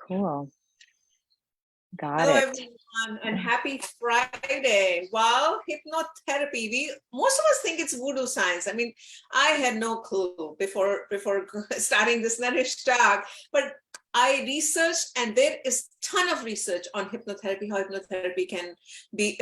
Cool. Got Hello, it. everyone, and happy Friday. Well, hypnotherapy, most of us think it's voodoo science. I mean, I had no clue before starting this Narish talk, but I researched, and there is a ton of research on hypnotherapy, how hypnotherapy can be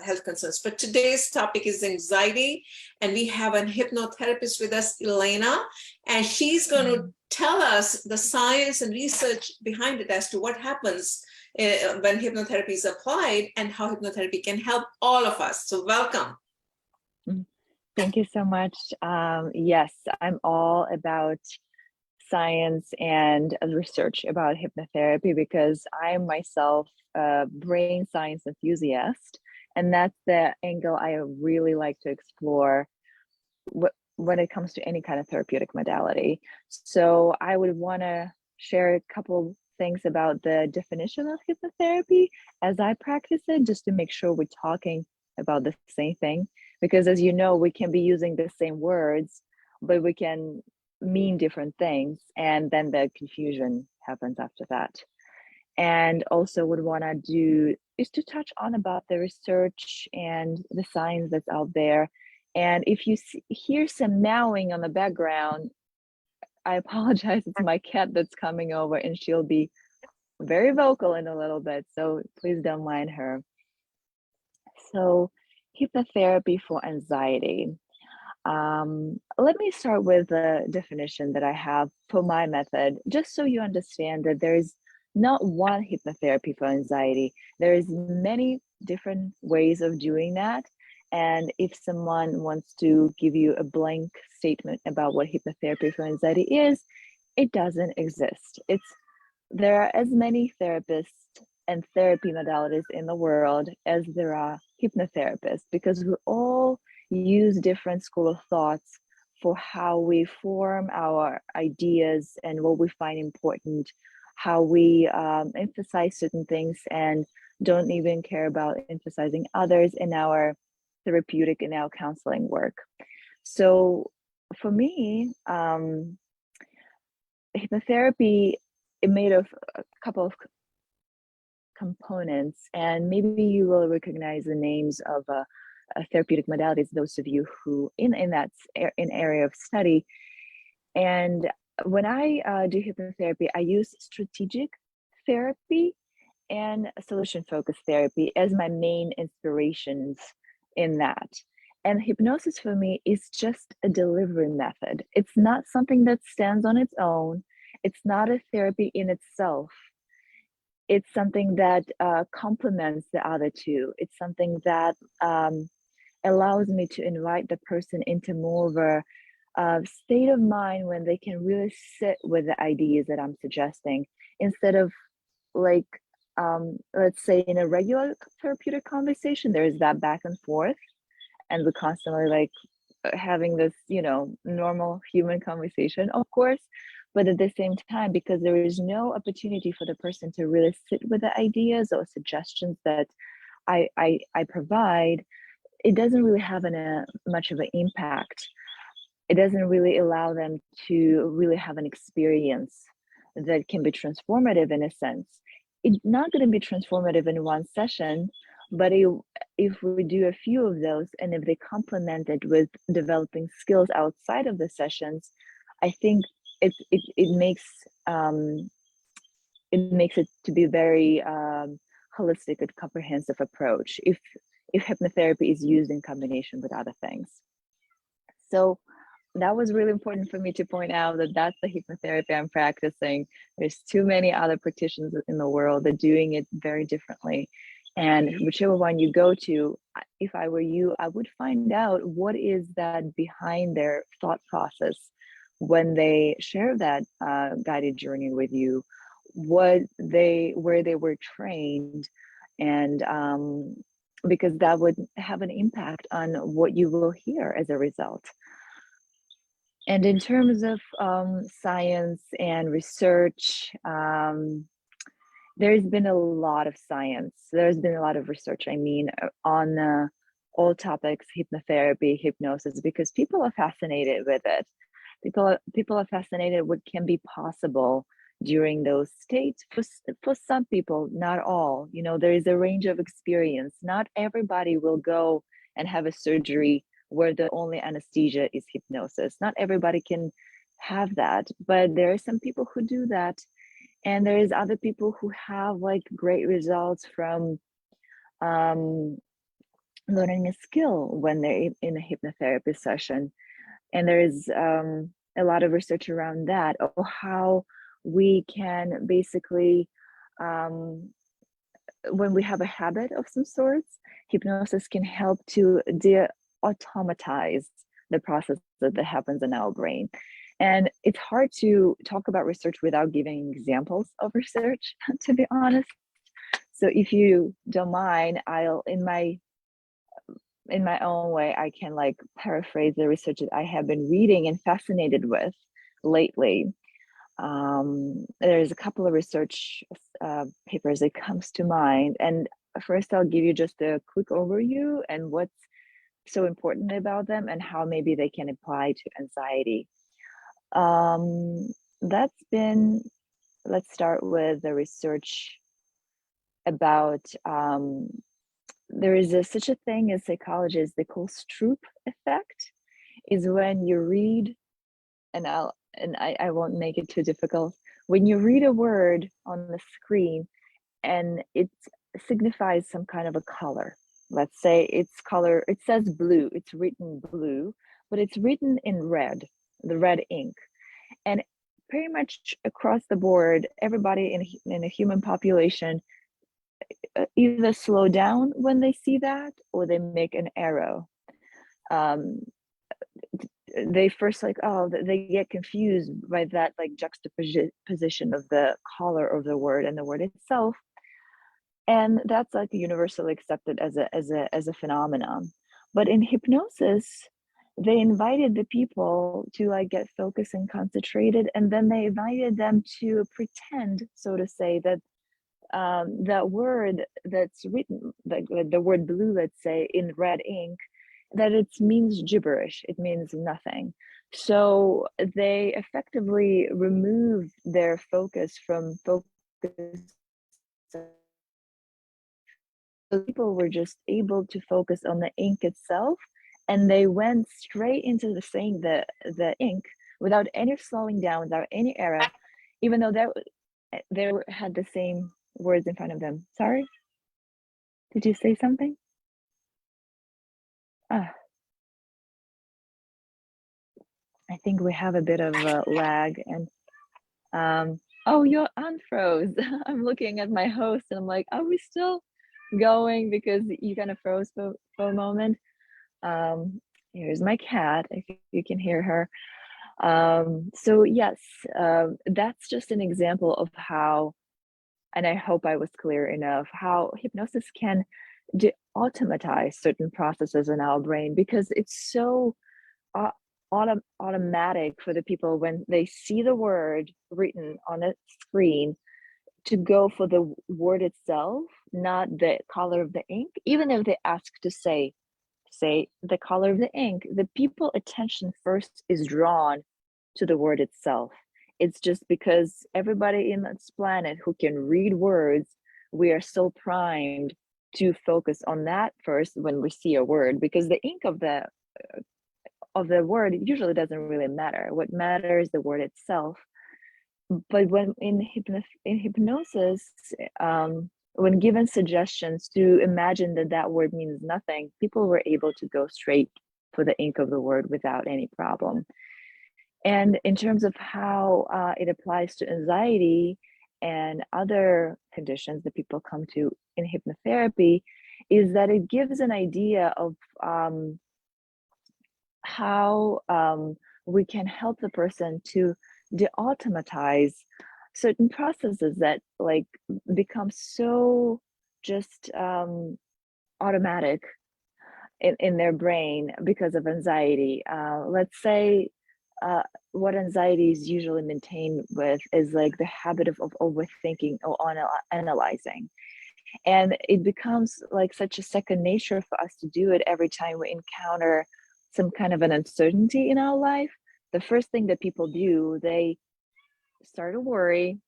health concerns. But today's topic is anxiety, and we have a hypnotherapist with us, Elena, and she's going to tell us the science and research behind it as to what happens when hypnotherapy is applied and how hypnotherapy can help all of us. So welcome. Thank you so much. Yes, I'm all about science and research about hypnotherapy because I'm myself a brain science enthusiast. And that's the angle I really like to explore when it comes to any kind of therapeutic modality. So I would want to share a couple things about the definition of hypnotherapy as I practice it, just to make sure we're talking about the same thing. Because as you know, we can be using the same words, but we can mean different things. And then the confusion happens after that. And also would want to do is to touch on about the research and the science that's out there. And if you hear some meowing on the background, I apologize. It's my cat that's coming over, and she'll be very vocal in a little bit. So please don't mind her. So hypnotherapy for anxiety. Let me start with the definition that I have for my method, just so you understand that there is not one hypnotherapy for anxiety. There is many different ways of doing that. And if someone wants to give you a blank statement about what hypnotherapy for anxiety is, it doesn't exist. There are as many therapists and therapy modalities in the world as there are hypnotherapists, because we all use different school of thoughts for how we form our ideas and what we find important, how we emphasize certain things and don't even care about emphasizing others in our therapeutic and our counseling work. So for me, hypnotherapy is made of a couple of components, and maybe you will recognize the names of therapeutic modalities, those of you who in that area of study. And when I do hypnotherapy, I use strategic therapy and solution-focused therapy as my main inspirations in that. And hypnosis for me is just a delivery method. It's not something that stands on its own. It's not a therapy in itself. It's something that complements the other two. It's something that allows me to invite the person into more of a state of mind when they can really sit with the ideas that I'm suggesting, instead of like, let's say in a regular therapeutic conversation, there is that back and forth, and we're constantly like having this, normal human conversation, of course. But at the same time, because there is no opportunity for the person to really sit with the ideas or suggestions that I provide, it doesn't really have much of an impact. It doesn't really allow them to really have an experience that can be transformative in a sense. It's not going to be transformative in one session, but if we do a few of those, and if they complement it with developing skills outside of the sessions, I think it makes it to be very holistic and comprehensive approach if hypnotherapy is used in combination with other things. So that was really important for me to point out that that's the hypnotherapy I'm practicing. There's too many other practitioners in the world that are doing it very differently. And whichever one you go to, if I were you, I would find out what is that behind their thought process when they share that guided journey with you, where they were trained, and because that would have an impact on what you will hear as a result. And in terms of science and research, there's been a lot of science. There's been a lot of research, on all topics, hypnotherapy, hypnosis, because people are fascinated with it. People are fascinated what can be possible during those states. For some people, not all. There is a range of experience. Not everybody will go and have a surgery where the only anesthesia is hypnosis. Not everybody can have that, but there are some people who do that, and there is other people who have like great results from um, learning a skill when they're in a hypnotherapy session. And there is a lot of research around that, or how we can basically, um, when we have a habit of some sorts, hypnosis can help to de-automatize the process that happens in our brain. And it's hard to talk about research without giving examples of research, to be honest. So if you don't mind, I'll in my own way, I can like paraphrase the research that I have been reading and fascinated with lately. There's a couple of research papers that comes to mind, and first I'll give you just a quick overview and what's so important about them and how maybe they can apply to anxiety. That's been, let's start with the research about there is such a thing as psychologists they call Stroop effect, is when you read, and I won't make it too difficult. When you read a word on the screen and it signifies some kind of a color, let's say it's color, it says blue, it's written blue, but it's written in red, the red ink. And pretty much across the board, everybody in a human population either slow down when they see that or they make an arrow. They first like, oh, they get confused by that like juxtaposition of the color of the word and the word itself, and that's like universally accepted as a phenomenon. But in hypnosis, they invited the people to like get focused and concentrated, and then they invited them to pretend, so to say, that that word that's written, like the word blue, let's say, in red ink, that it means gibberish, it means nothing. So they effectively remove their focus from focus. So people were just able to focus on the ink itself, and they went straight into the saying the ink without any slowing down, without any error, even though they had the same words in front of them. Sorry, did you say something? Ah, I think we have a bit of a lag. And oh, you're unfroze. I'm looking at my host and I'm like, are we still going? Because you kind of froze for a moment. Here's my cat, if you can hear her. So yes, that's just an example of how, and I hope I was clear enough, how hypnosis can automatize certain processes in our brain, because it's so automatic for the people when they see the word written on a screen to go for the word itself, not the color of the ink. Even if they ask to say the color of the ink, the people attention first is drawn to the word itself. It's just because everybody in this planet who can read words, we are so primed to focus on that first when we see a word, because the ink of the word usually doesn't really matter. What matters is the word itself. But when in hypnosis, when given suggestions to imagine that word means nothing, people were able to go straight for the ink of the word without any problem. And in terms of how it applies to anxiety and other conditions that people come to in hypnotherapy, is that it gives an idea of how we can help the person to de-automatize certain processes that like become so just automatic in their brain because of anxiety. Let's say what anxiety is usually maintained with is like the habit of overthinking or analyzing. And it becomes like such a second nature for us to do it every time we encounter some kind of an uncertainty in our life, the first thing that people do, they start to worry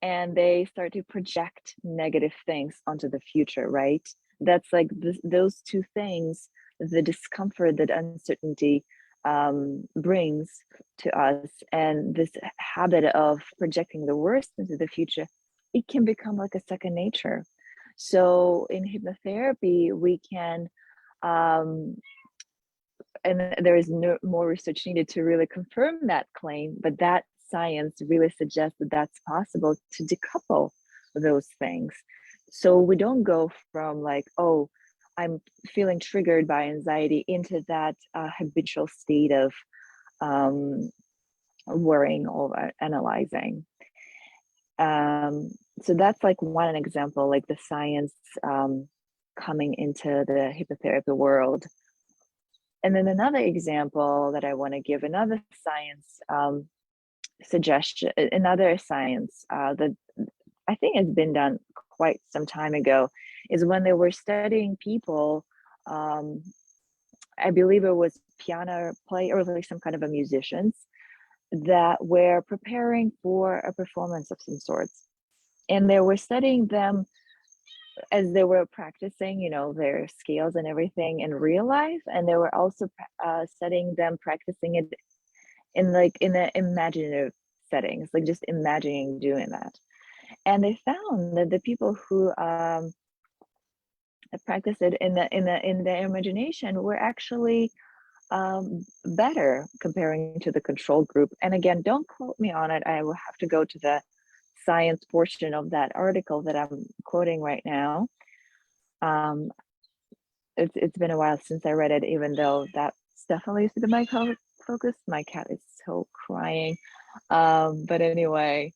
and they start to project negative things onto the future, right? That's like those two things, the discomfort that uncertainty brings to us, and this habit of projecting the worst into the future, it can become like a second nature. So in hypnotherapy, we can, and there is no more research needed to really confirm that claim, but that science really suggests that that's possible to decouple those things. So we don't go from like, oh, I'm feeling triggered by anxiety into that habitual state of um, worrying or analyzing. So that's like one example, like the science coming into the hypnotherapy world. And then another example that I want to give, another science suggestion, another science that I think has been done quite some time ago, is when they were studying people. I believe it was piano play or like some kind of a musicians that were preparing for a performance of some sorts, and they were studying them as they were practicing, you know, their scales and everything in real life, and they were also studying them practicing it in the imaginative settings, like just imagining doing that. And they found that the people who practiced it in their imagination were actually better comparing to the control group. And again, don't quote me on it. I will have to go to the science portion of that article that I'm quoting right now. It's been a while since I read it, even though that's definitely used to be my focus. My cat is so crying. But anyway,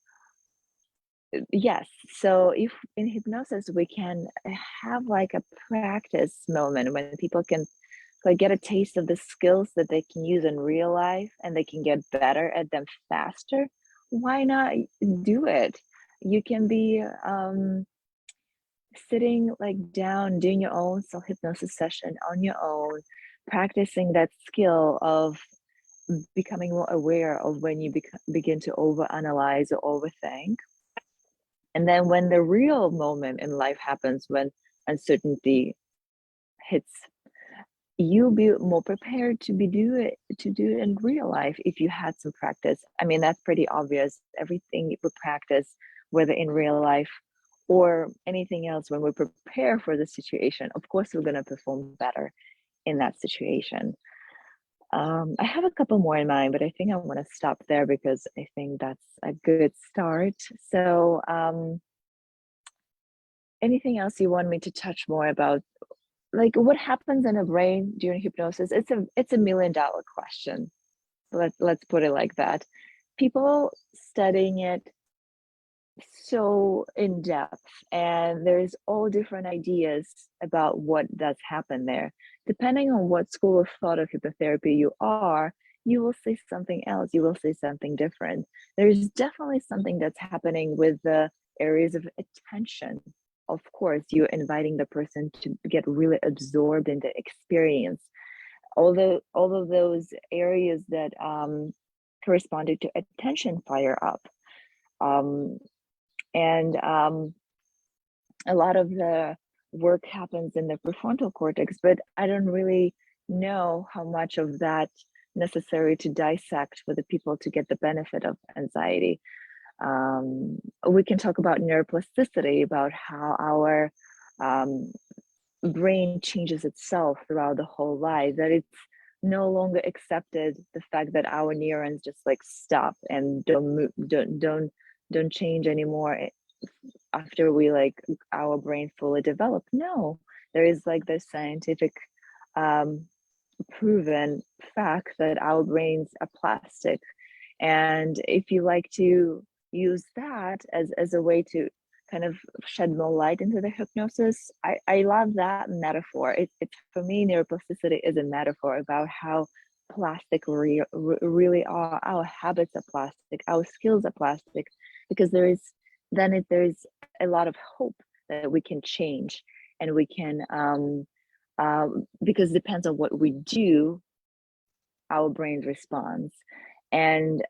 yes. So if in hypnosis we can have like a practice moment when people can like get a taste of the skills that they can use in real life and they can get better at them faster, why not do it? You can be sitting like down, doing your own self hypnosis session on your own, practicing that skill of becoming more aware of when you begin to overanalyze or overthink. And then when the real moment in life happens, when uncertainty hits, you'll be more prepared to do it in real life if you had some practice. I mean, that's pretty obvious. Everything we practice, whether in real life or anything else, when we prepare for the situation, of course we're going to perform better in that situation. I have a couple more in mind, but I think I want to stop there because I think that's a good start. So anything else you want me to touch more about, like what happens in a brain during hypnosis? It's a $1,000,000 question. Let's put it like that. People studying it so in depth, and there's all different ideas about what does happen there. Depending on what school of thought of hypnotherapy you are, you will see something else, you will see something different. There's definitely something that's happening with the areas of attention. Of course, you're inviting the person to get really absorbed in the experience. All of those areas that corresponded to attention fire up. Um, and a lot of the work happens in the prefrontal cortex, but I don't really know how much of that necessary to dissect for the people to get the benefit of anxiety. We can talk about neuroplasticity, about how our brain changes itself throughout the whole life, that it's no longer accepted the fact that our neurons just like stop and don't move, don't change anymore after we like our brain fully developed. No, there is like this scientific proven fact that our brains are plastic, and if you like to use that as a way to kind of shed more light into the hypnosis, I love that metaphor. It's for me, neuroplasticity is a metaphor about how plastic we really are. Our habits are plastic, our skills are plastic, because there's a lot of hope that we can change, and we can because it depends on what we do, our brain responds. And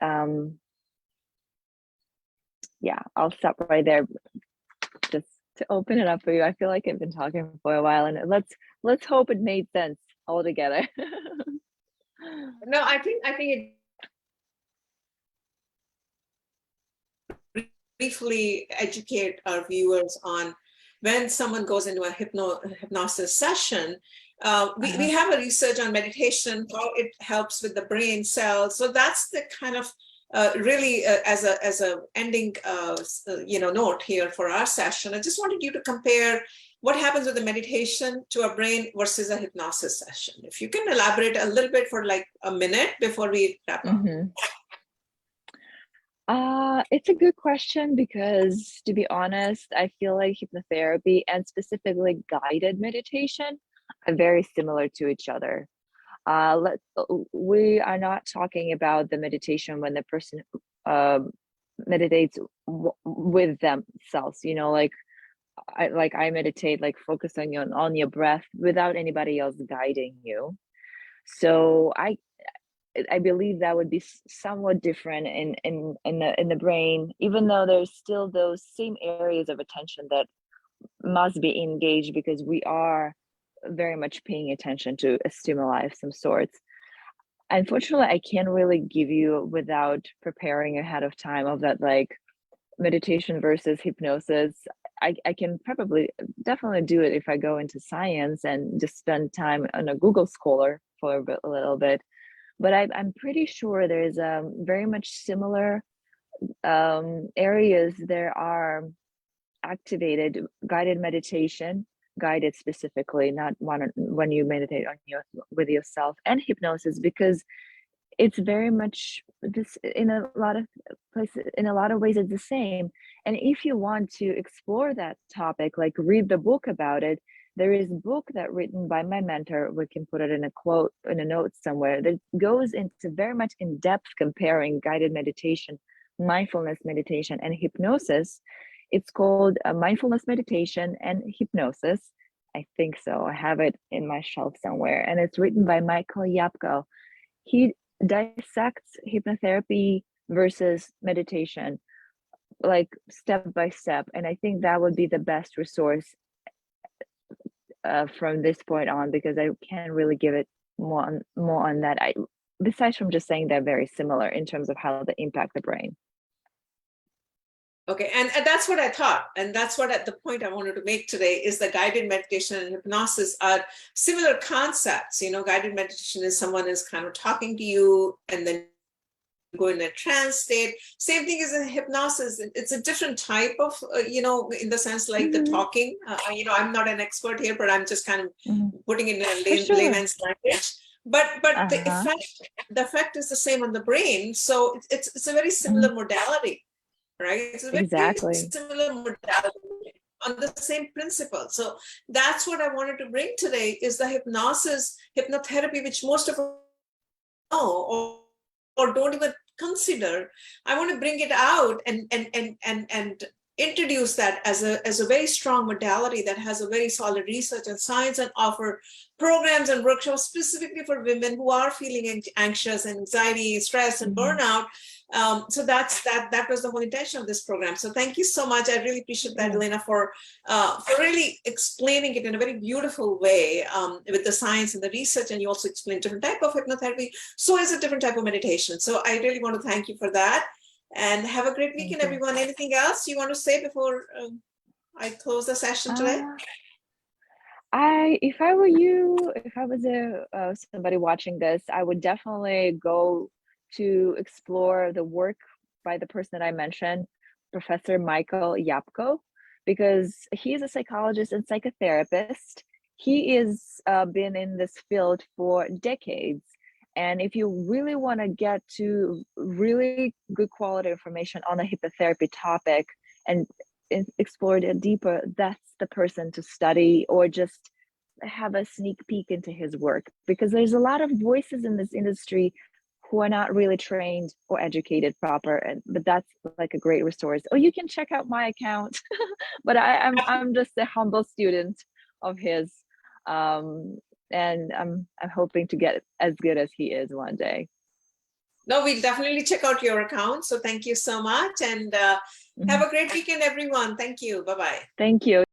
yeah, I'll stop right there just to open it up for you. I feel like I've been talking for a while, and let's hope it made sense altogether. No, I think it briefly educate our viewers on when someone goes into a hypnosis session. We have a research on meditation, how it helps with the brain cells. So that's the kind of really as a ending note here for our session. I just wanted you to compare what happens with the meditation to a brain versus a hypnosis session. If you can elaborate a little bit for like a minute before we wrap up. It's a good question because, to be honest, I feel like hypnotherapy and specifically guided meditation are very similar to each other. We are not talking about the meditation when the person meditates with themselves, like I meditate, like focusing on your breath without anybody else guiding you. So I believe that would be somewhat different in the brain, even though there's still those same areas of attention that must be engaged because we are very much paying attention to a stimuli of some sorts. Unfortunately, I can't really give you without preparing ahead of time of that, like meditation versus hypnosis. I can probably definitely do it if I go into science and just spend time on a Google Scholar for a little bit. But I'm pretty sure there's very much similar areas there are activated guided meditation, guided specifically, not one when you meditate on with yourself, and hypnosis, because it's very much this in a lot of places, in a lot of ways it's the same. And if you want to explore that topic, like read the book about it, there is a book that written by my mentor, we can put it in a quote in a note somewhere, that goes into very much in depth comparing guided meditation, mindfulness meditation, and hypnosis. It's called Mindfulness Meditation and Hypnosis. I think so. I have it in my shelf somewhere, and it's written by Michael Yapko. He dissects hypnotherapy versus meditation, like step by step, and I think that would be the best resource from this point on, because I can't really give it more on that. Besides from just saying they're very similar in terms of how they impact the brain. Okay, and that's what I thought, and that's what the point I wanted to make today is the guided meditation and hypnosis are similar concepts. Guided meditation is someone is kind of talking to you, and then go in a trance state. Same thing as in hypnosis. It's a different type of, in the sense like the talking. I'm not an expert here, but I'm just kind of putting it in a layman's language. But the effect is the same on the brain. So it's a very similar modality. Right? It's a very similar modality on the same principle. So that's what I wanted to bring today is the hypnotherapy, which most of us know or don't even consider. I want to bring it out and introduce that as a very strong modality that has a very solid research and science, and offer programs and workshops specifically for women who are feeling anxious, anxiety, stress, and burnout. So that was the whole intention of this program. So thank you so much. I really appreciate that, Elena, for really explaining it in a very beautiful way with the science and the research. And you also explained different type of hypnotherapy. So is a different type of meditation. So I really want to thank you for that. And have a great weekend, everyone. Anything else you want to say before I close the session today? If I were you, if I was somebody watching this, I would definitely go to explore the work by the person that I mentioned, Professor Michael Yapko, because he's a psychologist and psychotherapist. He is been in this field for decades. And if you really want to get to really good quality information on the hypnotherapy topic and explore it deeper, that's the person to study, or just have a sneak peek into his work, because there's a lot of voices in this industry who are not really trained or educated proper, but that's like a great resource. Or you can check out my account, but I'm just a humble student of his. and I'm hoping to get as good as he is one day. No, we'll definitely check out your account. So thank you so much, and have a great weekend, everyone. Thank you. Bye-bye. Thank you.